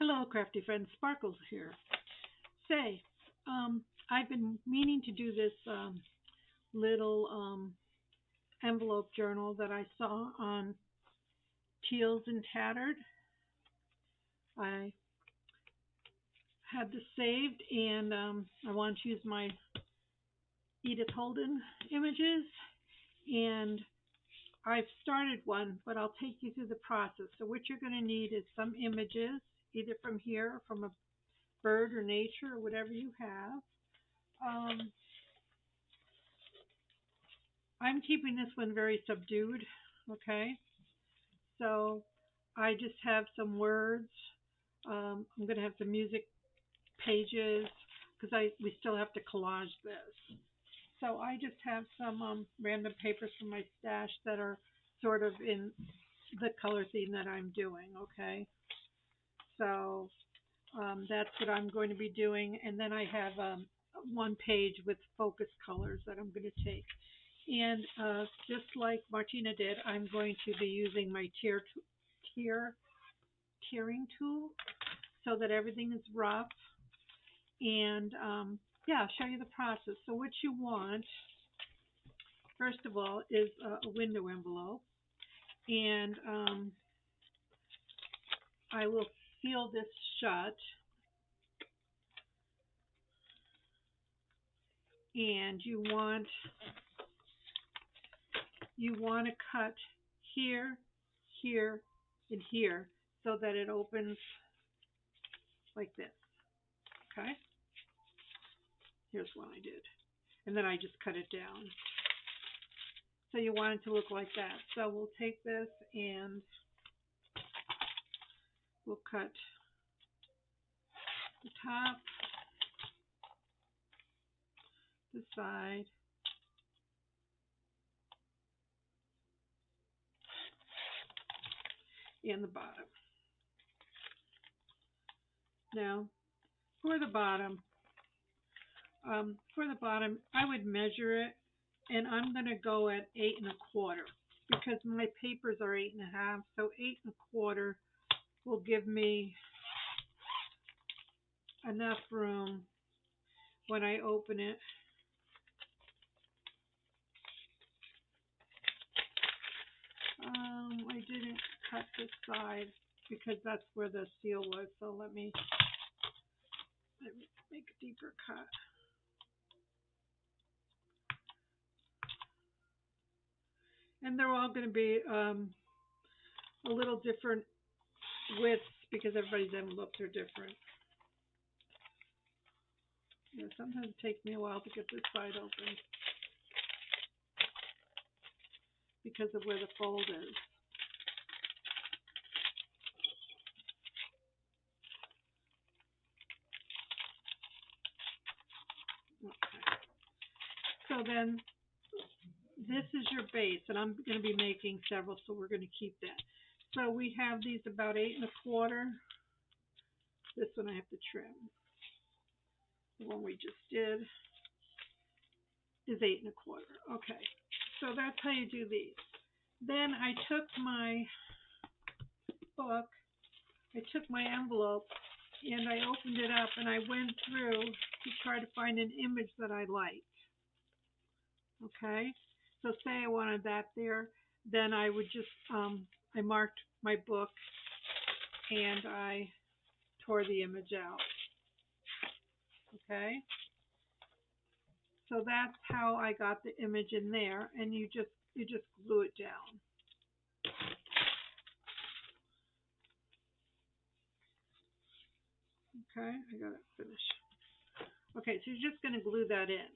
Hello, crafty friends. Sparkles here. Say, I've been meaning to do this little envelope journal that I saw on Teals and Tattered. I had this saved, and I want to use my Edith Holden images, and I've started one, but I'll take you through the process. So what you're going to need is some images, either from here or from a bird or nature or whatever you have. Um, I'm keeping this one very subdued, okay? So I just have some words. I'm going to have some music pages because we still have to collage this. So I just have some random papers from my stash that are sort of in the color theme that I'm doing, okay? So that's what I'm going to be doing. And then I have one page with focus colors that I'm going to take. And just like Martyna did, I'm going to be using my tearing tool so that everything is rough. And yeah, I'll show you the process. So what you want, first of all, is a window envelope. And I will seal this shut. And you want to cut here, here, and here so that it opens like this. Okay? Here's one I did. And then I just cut it down. So you want it to look like that. So we'll take this and we'll cut the top, the side, and the bottom. Now, for the bottom, I would measure it, and I'm going to go at 8 1/4 because my papers are 8 1/2. So 8 1/4 will give me enough room when I open it. I didn't cut this side because that's where the seal was. So let me make a deeper cut. And they're all going to be a little different widths because everybody's envelopes are different. You know, sometimes it takes me a while to get this side open because of where the fold is. Okay. So then this is your base, and I'm going to be making several, so we're going to keep that. So we have these about 8 1/4. This one I have to trim. The one we just did is 8 1/4. Okay, so that's how you do these. Then I took my book, I took my envelope, and I opened it up, and I went through to try to find an image that I liked. Okay, so say I wanted that there, then I would just, I marked my book, and I tore the image out. Okay, so that's how I got the image in there, and you just glue it down. Okay, I got it finished. Okay, so you're just going to glue that in,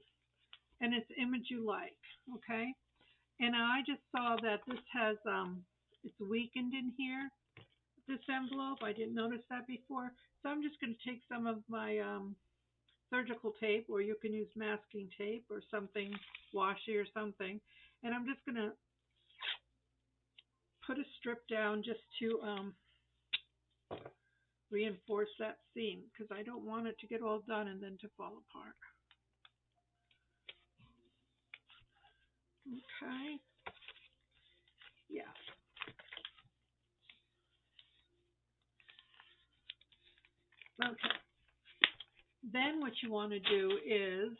and it's the image you like. Okay, and I just saw that this has it's weakened in here. This envelope, I didn't notice that before, so I'm just going to take some of my surgical tape, or you can use masking tape or something washi or something, and I'm just going to put a strip down just to reinforce that seam because I don't want it to get all done and then to fall apart. Okay. Yeah. Okay. Then what you want to do is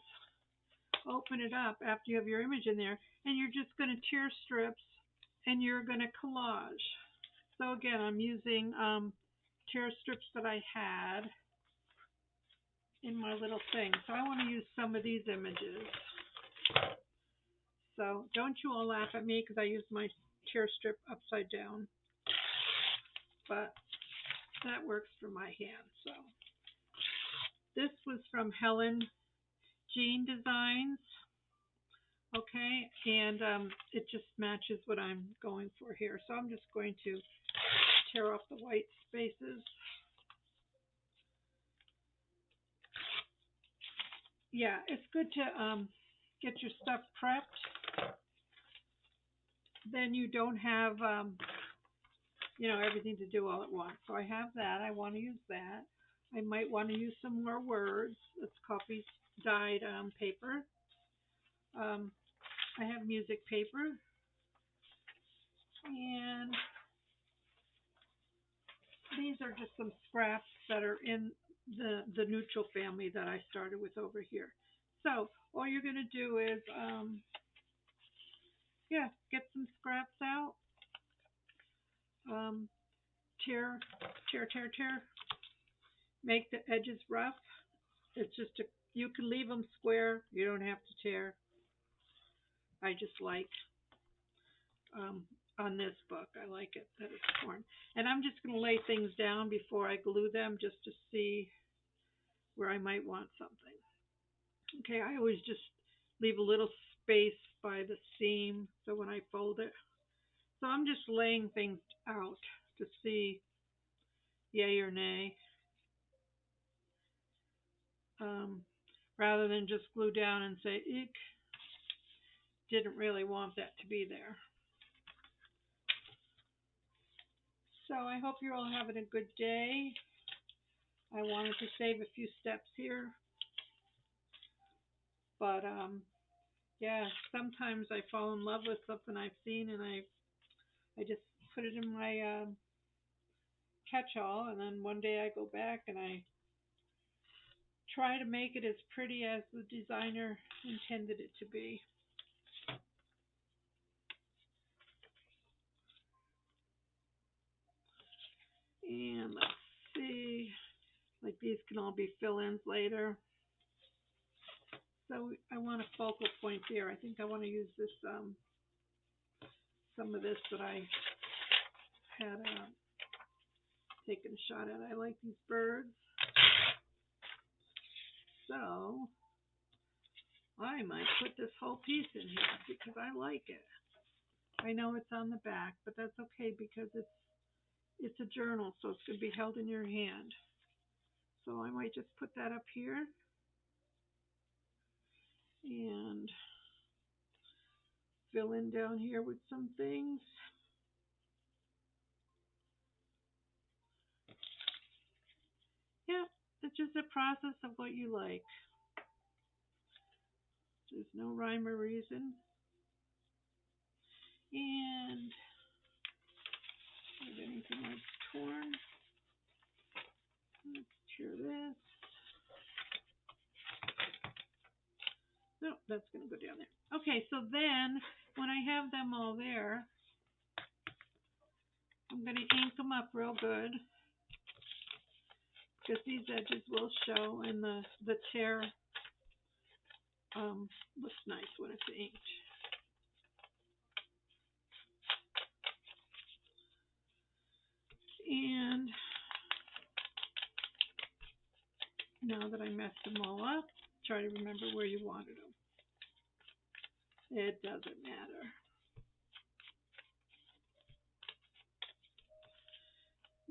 open it up after you have your image in there, and you're just going to tear strips, and you're going to collage. So again, I'm using tear strips that I had in my little thing. So I want to use some of these images. So don't you all laugh at me because I used my tear strip upside down. But that works for my hand. So this was from Helen Jean Designs. Okay, and it just matches what I'm going for here. So I'm just going to tear off the white spaces. Yeah, it's good to get your stuff prepped. Then you don't have everything to do all at once. So I have that. I want to use that. I might want to use some more words. It's coffee dyed paper. I have music paper, and these are just some scraps that are in the neutral family that I started with over here. So all you're going to do is, get some scraps out, tear, tear, tear, tear, make the edges rough. It's just you can leave them square. You don't have to tear. I just like on this book. I like it that it's torn. And I'm just going to lay things down before I glue them just to see where I might want something. Okay, I always just leave a little space by the seam so when I fold it. So I'm just laying things out to see yay or nay, rather than just glue down and say, eek, didn't really want that to be there. So I hope you're all having a good day. I wanted to save a few steps here. But sometimes I fall in love with something I've seen and I just put it in my catch-all, and then one day I go back and I try to make it as pretty as the designer intended it to be. And let's see, like these can all be fill-ins later. So I want a focal point there. I think I want to use this, some of this that I had taken a shot at. I like these birds. So I might put this whole piece in here because I like it. I know it's on the back, but that's okay because it's a journal, so it's going to be held in your hand. So I might just put that up here and fill in down here with some things. Yeah, it's just a process of what you like. There's no rhyme or reason. And if anything that's torn, let's tear this. No, that's going to go down there. Okay, so then when I have them all there, I'm going to ink them up real good because these edges will show and the tear looks nice when it's inked. And now that I messed them all up, try to remember where you wanted them. It doesn't matter.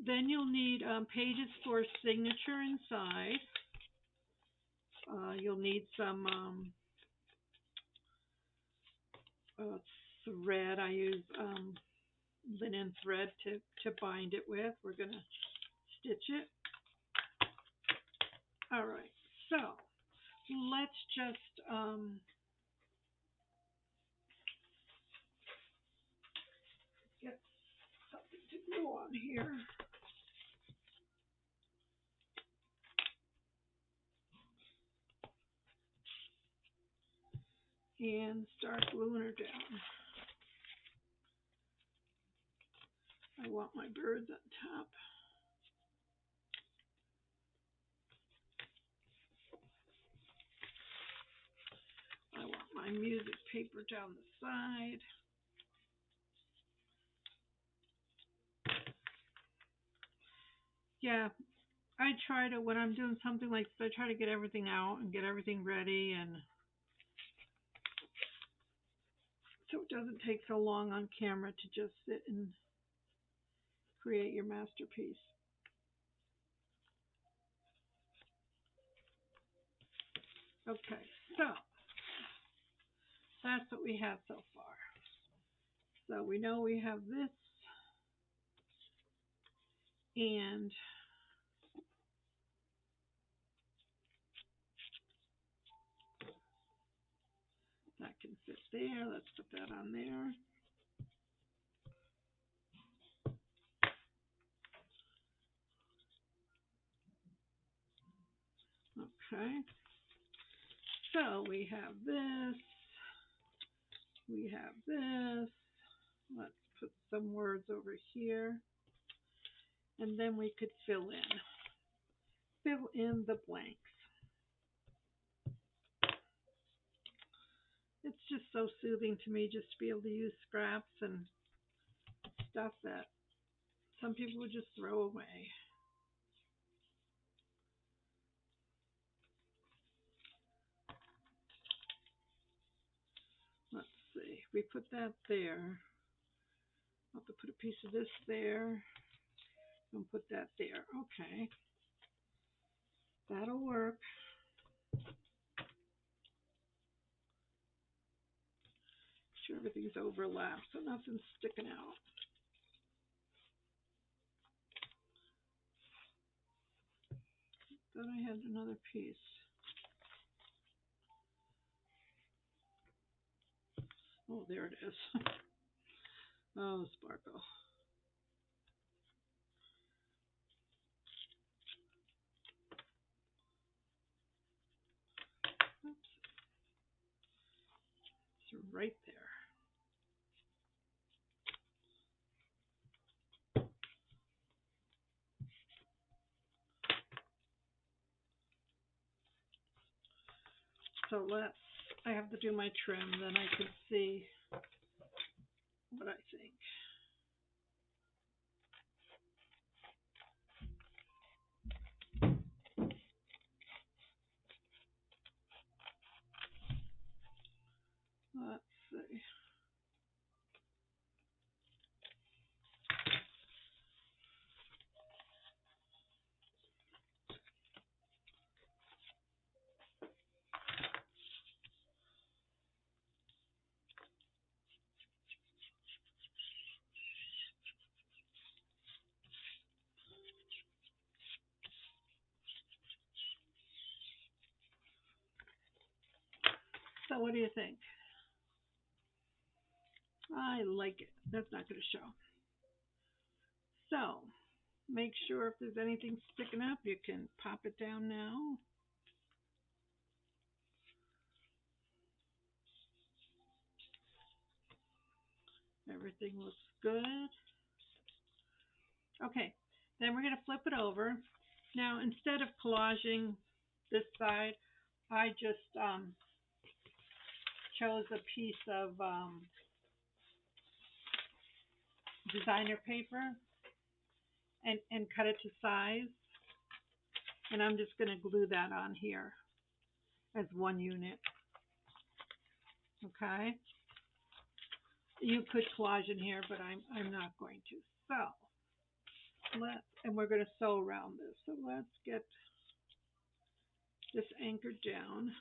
Then you'll need pages for signature inside. You'll need some thread. I use linen thread to bind it with. We're going to stitch it. All right, so let's just get something to glue on here. and start gluing her down. I want my birds on top. I want my music paper down the side. Yeah, I try to, when I'm doing something like this, I try to get everything out and get everything ready, and so it doesn't take so long on camera to just sit and create your masterpiece. Okay, so that's what we have so far. So we know we have this, and that can fit there. Let's put that on there. Okay, so we have this, we have this. Let's put some words over here, and then we could fill in the blanks. It's just so soothing to me just to be able to use scraps and stuff that some people would just throw away. Let's see, we put that there. I'll have to put a piece of this there and put that there. Okay, that'll work. Make sure everything's overlapped so nothing's sticking out. Thought I had another piece. Oh, there it is. Oh, sparkle. Oops. It's right there. So I have to do my trim, then I can see what I think. Let's see. So what do you think? I like it. That's not going to show. So make sure if there's anything sticking up, you can pop it down now. Everything looks good. Okay, then we're going to flip it over. Now, instead of collaging this side, I just chose a piece of designer paper and cut it to size. And I'm just going to glue that on here as one unit. Okay. You could collage in here, but I'm not going to. So and we're going to sew around this. So let's get this anchored down.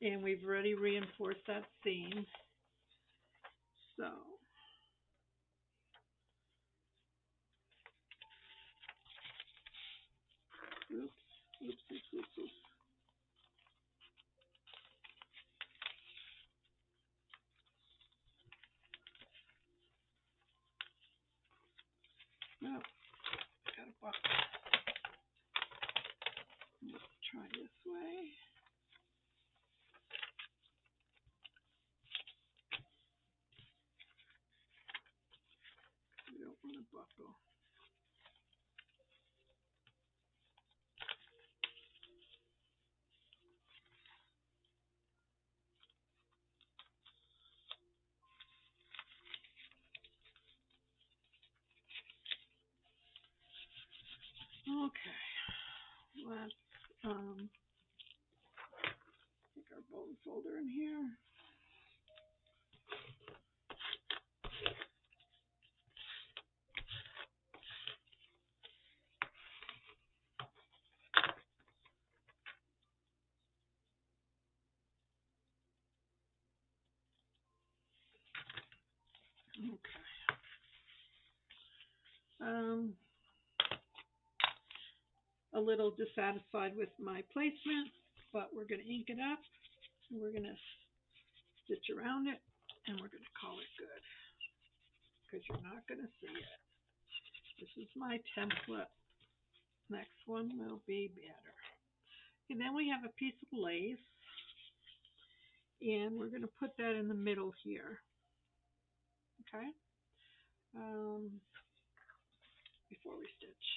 And we've already reinforced that seam. So oops. No, I gotta Let's try this way. We don't want to buckle. Okay, let's take our bone folder in here. Okay. A little dissatisfied with my placement, but we're going to ink it up. We're going to stitch around it, and we're going to call it good, because you're not going to see it. This is my template. Next one will be better. And then we have a piece of lace, and we're going to put that in the middle here. Okay? Before we stitch.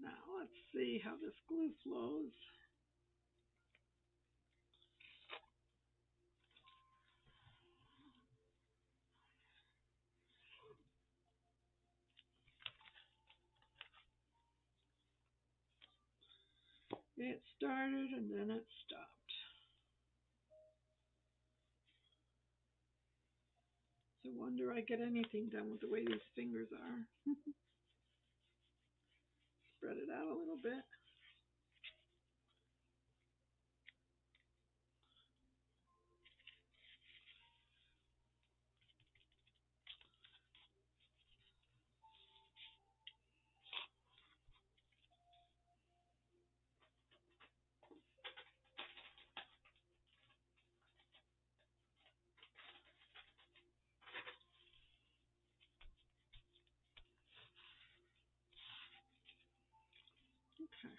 Now let's see how this glue flows. It started and then it stopped. It's a wonder I get anything done with the way these fingers are. Spread it out a little bit. Okay.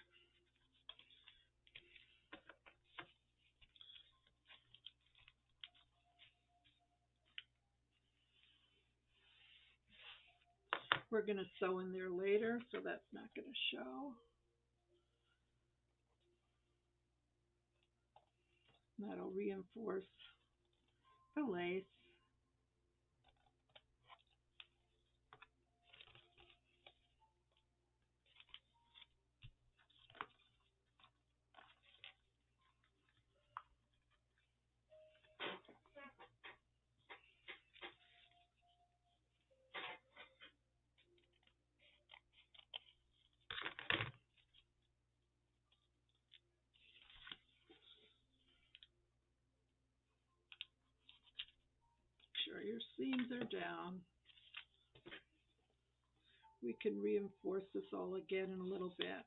We're going to sew in there later, so that's not going to show. That'll reinforce the lace. Make sure your seams are down. We can reinforce this all again in a little bit.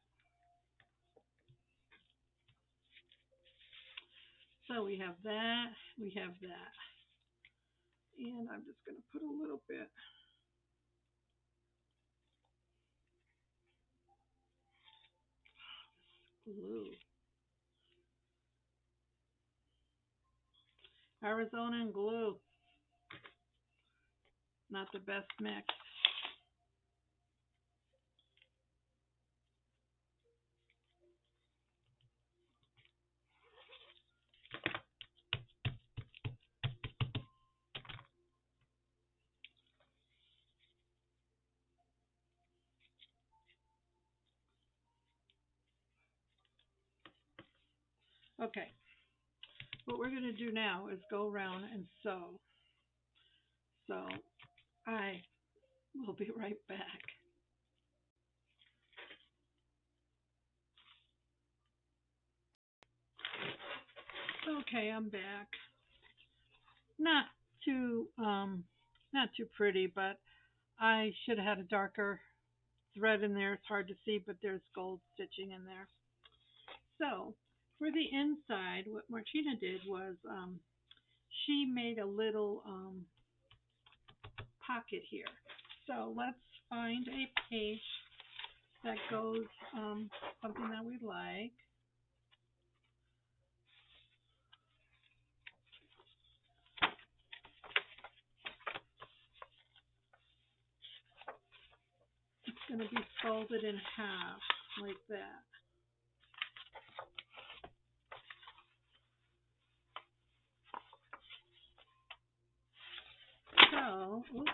So we have that, we have that. And I'm just going to put a little bit glue. Arizona and glue. Not the best mix. Okay, what we're going to do now is go around and sew. So I will be right back. Okay, I'm back. Not too not too pretty, but I should have had a darker thread in there. It's hard to see, but there's gold stitching in there. So for the inside, what Martyna did was she made a little pocket here. So let's find a page that goes something that we like. It's going to be folded in half like that. So, oops,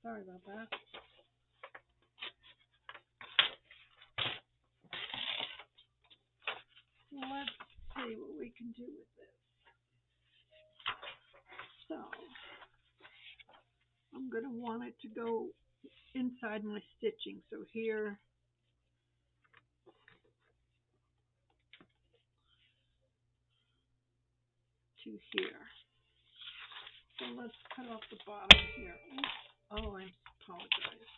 sorry about that. Let's see what we can do with this. So, I'm going to want it to go inside my stitching. So here, to here. So let's cut off the bottom here. Oops. Oh, I apologize.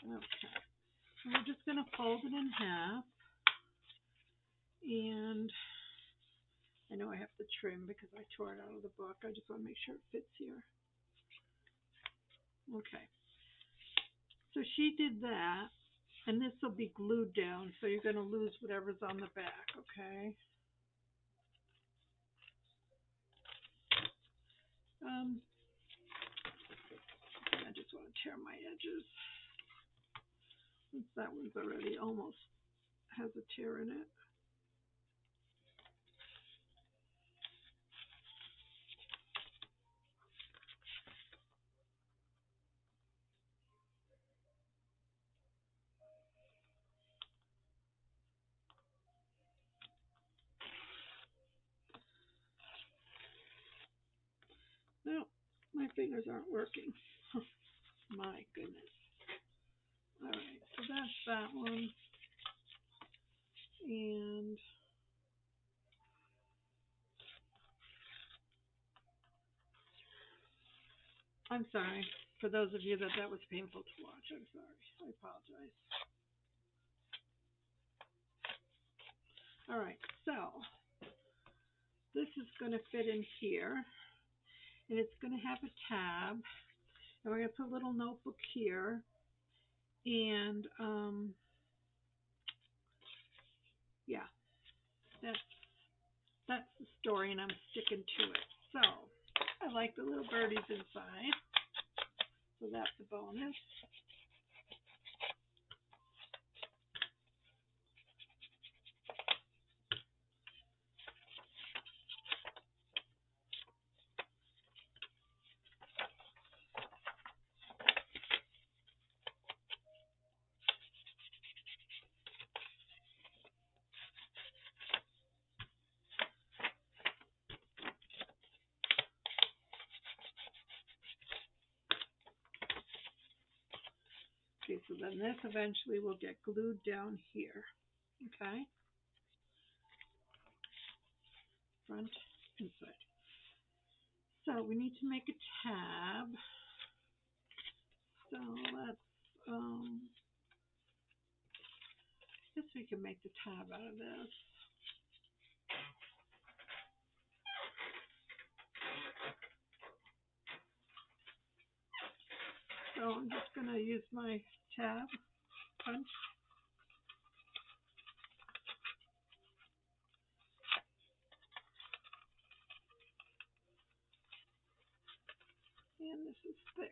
Okay. So we're just going to fold it in half. And I know I have to trim because I tore it out of the book. I just want to make sure it fits here. Okay. So she did that. And this will be glued down, so you're going to lose whatever's on the back, okay? I just want to tear my edges. Since that one's already almost has a tear in it. No, my fingers aren't working. My goodness. All right, so that's that one. And I'm sorry for those of you that was painful to watch. I'm sorry. I apologize. All right, so this is going to fit in here. And it's going to have a tab. And we're going to put a little notebook here. And yeah, that's the story, and I'm sticking to it. So I like the little birdies inside. So that's a bonus. Okay, so then this eventually will get glued down here. Okay? Front, inside. So we need to make a tab. So let's, I guess we can make the tab out of this. So I'm just going to use my tab punch. And this is thick.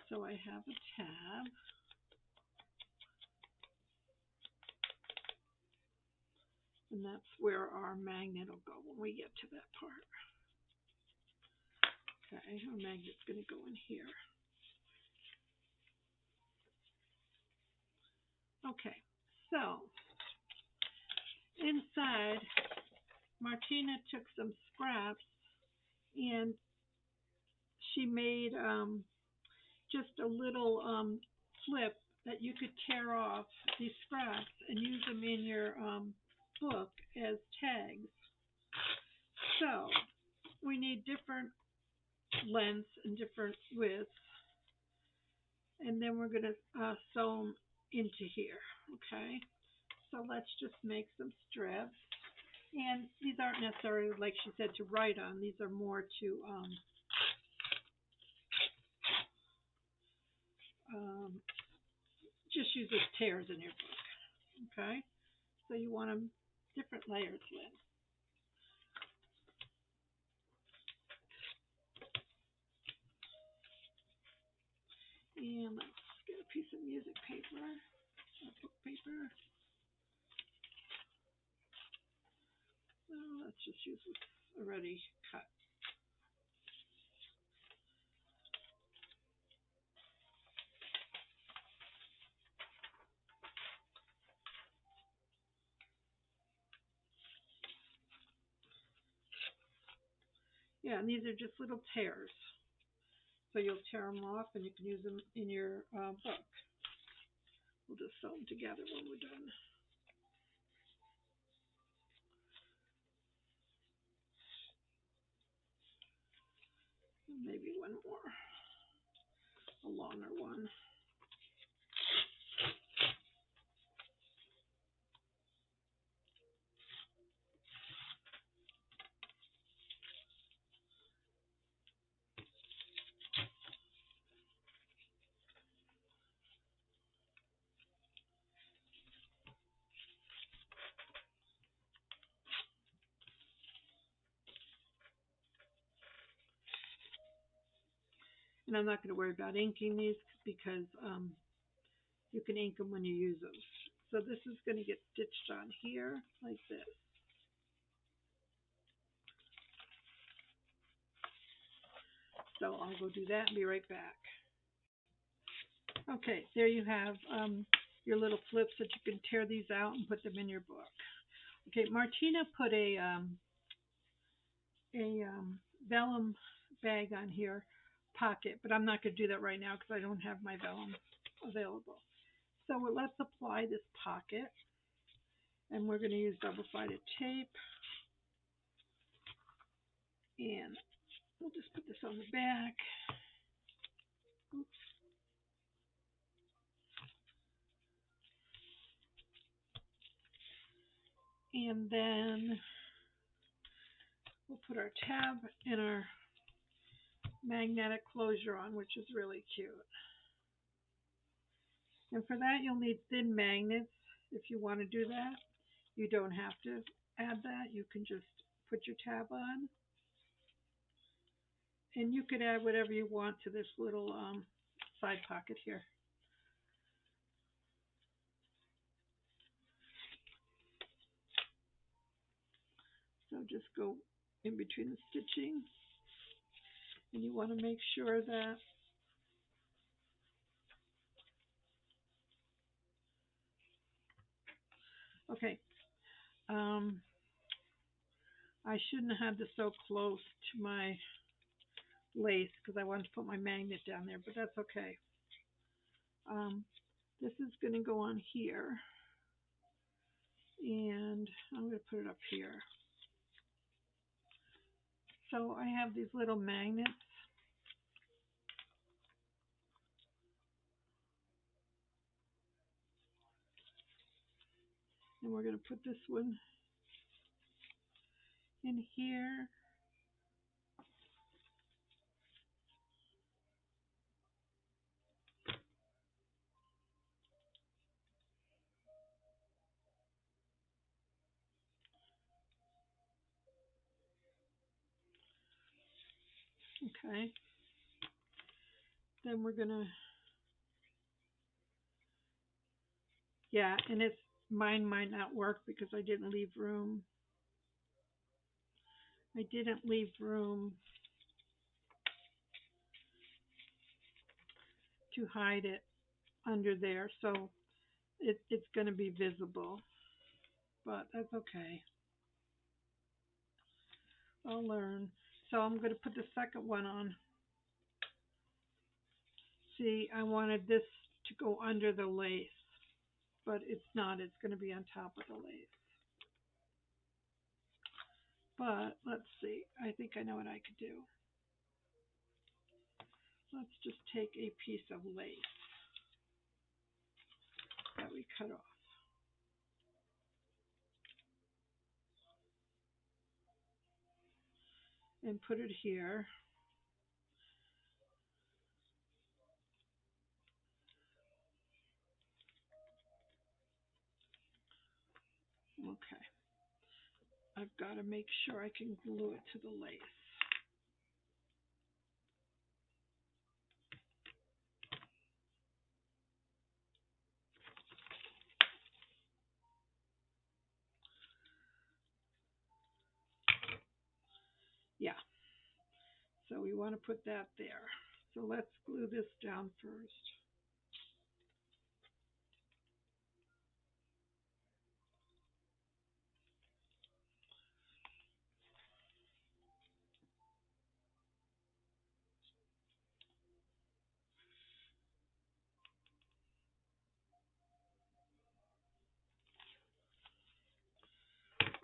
So I have a tab. And that's where our magnet will go when we get to that part. Okay, our magnet's going to go in here. Okay, so inside, Martyna took some scraps and she made just a little flip that you could tear off these scraps and use them in your book as tags. So we need different lengths and different widths, and then we're going to sew them into here. Okay, so let's just make some strips. And these aren't necessarily, like she said, to write on. These are more to just use as tears in your book. Okay, so you want them different layers with. And let's get a piece of music paper, or book paper. Let's just use this already cut. Yeah, and these are just little tears. So you'll tear them off and you can use them in your book. We'll just sew them together when we're done. Maybe one more, a longer one. And I'm not going to worry about inking these because you can ink them when you use them. So this is going to get stitched on here like this. So I'll go do that and be right back. Okay, there you have your little flips that you can tear these out and put them in your book. Okay, Martyna put a vellum bag on here, pocket, but I'm not going to do that right now because I don't have my vellum available. So let's apply this pocket, and we're going to use double-sided tape, and we'll just put this on the back. Oops. And then we'll put our tab and our magnetic closure on, which is really cute. And for that, you'll need thin magnets if you want to do that. You don't have to add that. You can just put your tab on. And you could add whatever you want to this little side pocket here. So just go in between the stitching. And you want to make sure that okay. I shouldn't have had this so close to my lace because I wanted to put my magnet down there, but that's okay. This is going to go on here, and I'm going to put it up here. So I have these little magnets. And we're going to put this one in here. Okay. Then we're going to, yeah, and it's mine might not work because I didn't leave room. I didn't leave room to hide it under there, so it's going to be visible, but that's okay. I'll learn. So I'm going to put the second one on. See, I wanted this to go under the lace, but it's not. It's going to be on top of the lace. But let's see. I think I know what I could do. Let's just take a piece of lace that we cut off and put it here. Okay. I've got to make sure I can glue it to the lace. Yeah. So we want to put that there. So let's glue this down first.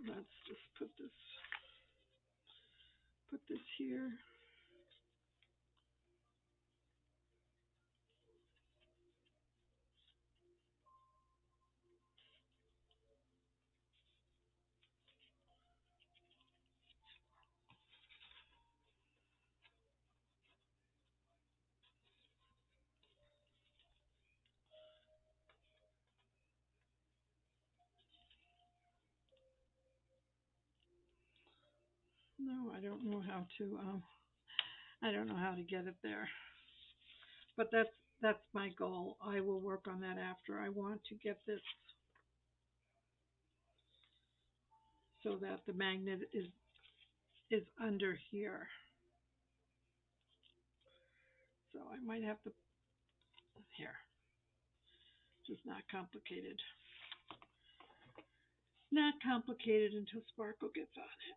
Let's just put this here. No, I don't know how to. I don't know how to get it there. But that's my goal. I will work on that after. I want to get this so that the magnet is under here. So I might have to here. Just not complicated. Not complicated until Sparkle gets on it.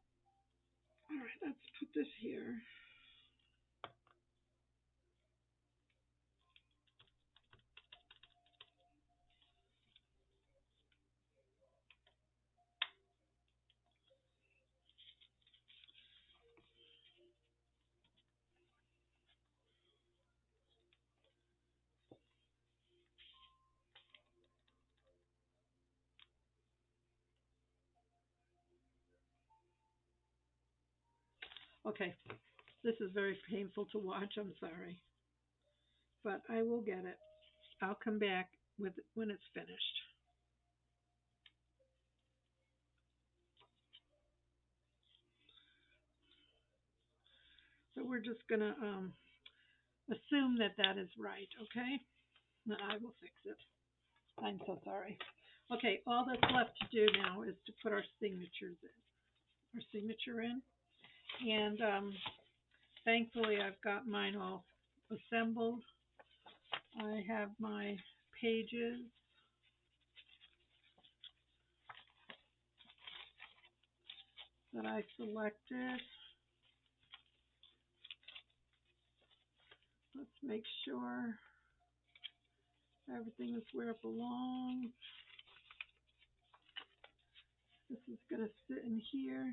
All right, let's put this here. Okay, this is very painful to watch. I'm sorry. But I will get it. I'll come back with it when it's finished. So we're just going to assume that that is right, okay? And I will fix it. I'm so sorry. Okay, all that's left to do now is to put our signatures in. Our signature in. And thankfully I've got mine all assembled. I have my pages. That I selected. Let's make sure everything is where it belongs. This is going to sit in here.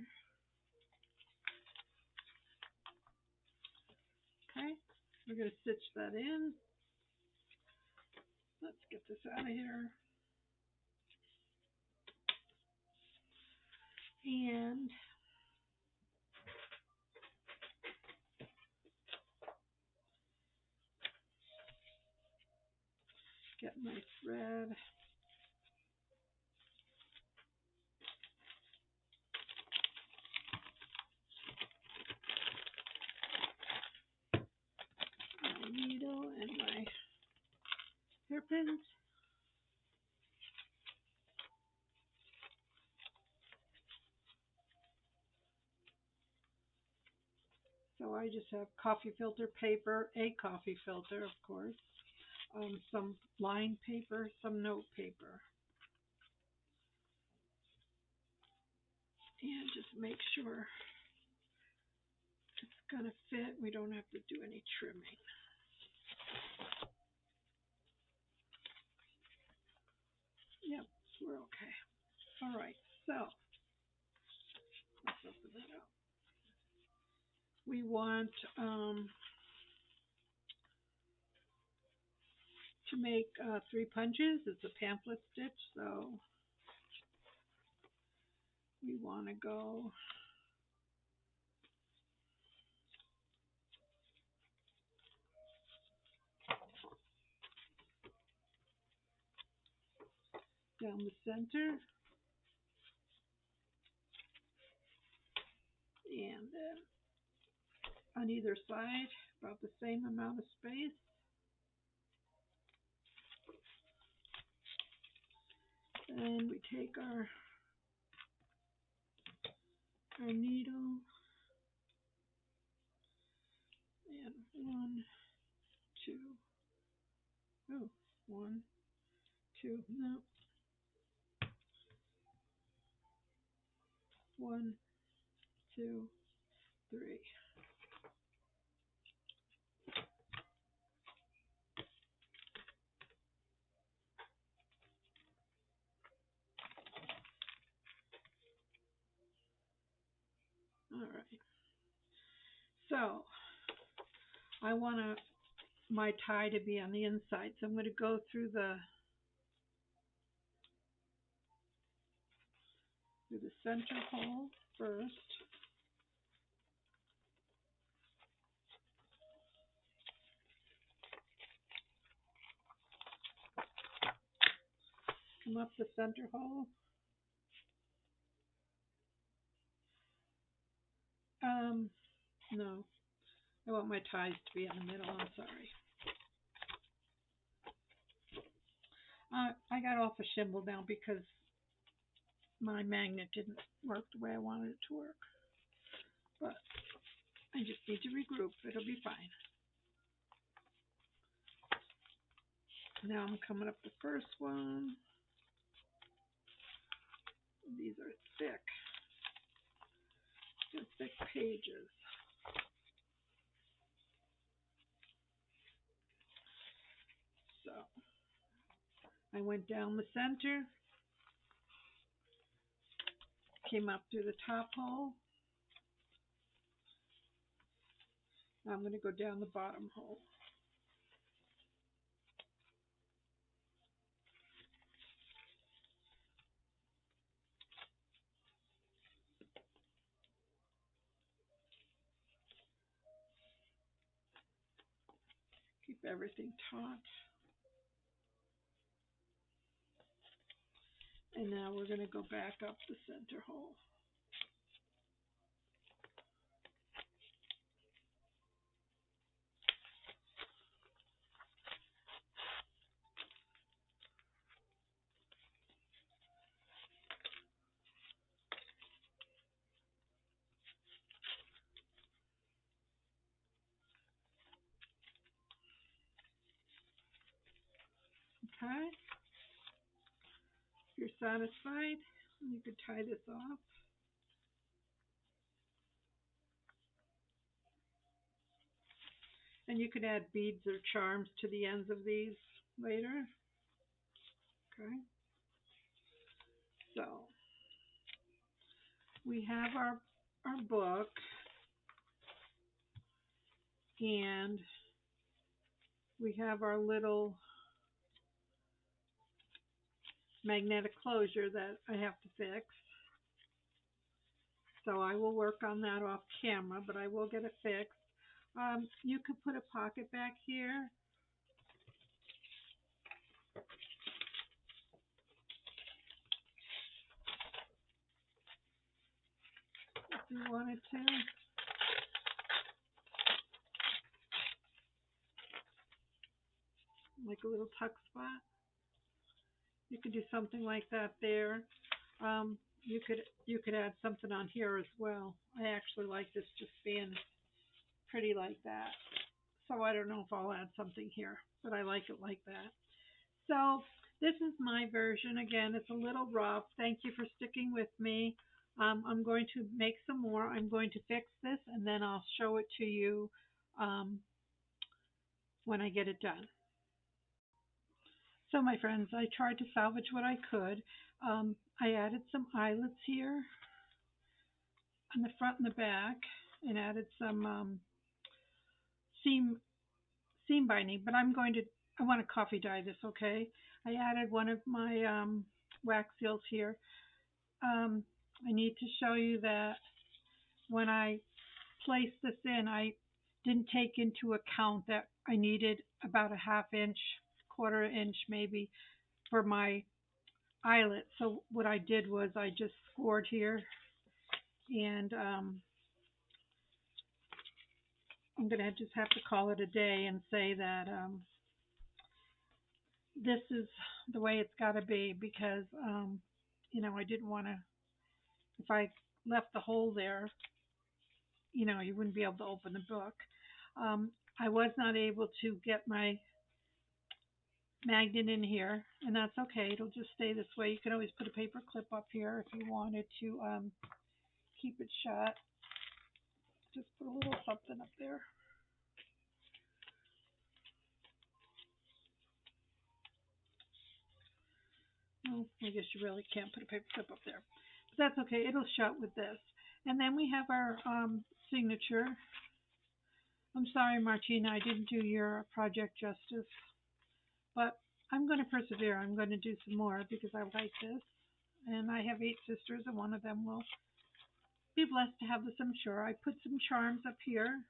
Okay, we're going to stitch that in. Let's get this out of here. And get my thread. My needle and my hairpins. So I just have coffee filter paper, a coffee filter, of course, some lined paper, some note paper. And just make sure it's going to fit. We don't have to do any trimming. Yep, we're okay. All right, so let's open that up. We want to make 3 punches. It's a pamphlet stitch, so we want to go down the center and then on either side about the same amount of space. And we take our needle and one, two, no, one, two, three. All right. So I want my tie to be on the inside, so I'm going to go through the center hole first. Come up the center hole. No, I want my ties to be in the middle. I'm sorry. I got off a shimble now because my magnet didn't work the way I wanted it to work. But I just need to regroup. It'll be fine. Now I'm coming up the first one. These are thick. They're thick pages. So I went down the center, came up through the top hole. Now I'm going to go down the bottom hole. Keep everything taut. And now we're going to go back up the center hole. Okay. If you're satisfied, you could tie this off. And you could add beads or charms to the ends of these later. Okay. So we have our book, and we have our little magnetic closure that I have to fix. So I will work on that off camera, but I will get it fixed. You could put a pocket back here. If you wanted to. Like a little tuck spot. You could do something like that there. You could add something on here as well. I actually like this just being pretty like that. So I don't know if I'll add something here, but I like it like that. So this is my version. Again, it's a little rough. Thank you for sticking with me. I'm going to make some more. I'm going to fix this, and then I'll show it to you when I get it done. So my friends, I tried to salvage what I could. I added some eyelets here on the front and the back. and added some seam seam binding. But I want to coffee dye this, okay? I added one of my wax seals here. Um, I need to show you that when I placed this in, I didn't take into account that I needed about a half inch, quarter inch maybe for my eyelet. So what I did was I just scored here, and I'm gonna just have to call it a day and say that this is the way it's got to be because I didn't want to. If I left the hole there, you wouldn't be able to open the book. Um, I was not able to get my magnet in here, and that's okay. It'll just stay this way. You can always put a paper clip up here if you wanted to keep it shut. Just put a little something up there. Well, I guess you really can't put a paper clip up there. But that's okay. It'll shut with this. And then we have our signature. I'm sorry, Martina, I didn't do your project justice, but I'm going to persevere. I'm going to do some more because I like this. And I have 8 sisters, and one of them will be blessed to have this, I'm sure. I put some charms up here,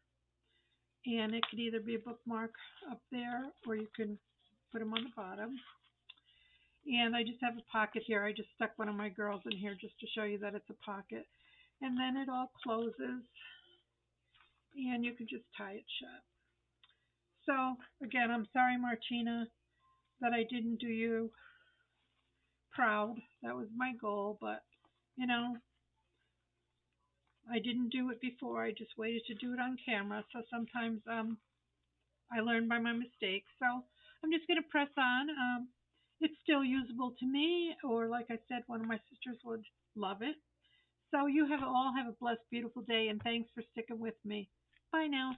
and it could either be a bookmark up there, or you can put them on the bottom. And I just have a pocket here. I just stuck one of my girls in here just to show you that it's a pocket. And then it all closes, and you can just tie it shut. So, again, I'm sorry, Martina, that I didn't do you proud. That was my goal, but, you know, I didn't do it before. I just waited to do it on camera. So sometimes I learn by my mistakes. So I'm just going to press on. It's still usable to me, or like I said, one of my sisters would love it. So you all have a blessed, beautiful day, and thanks for sticking with me. Bye now.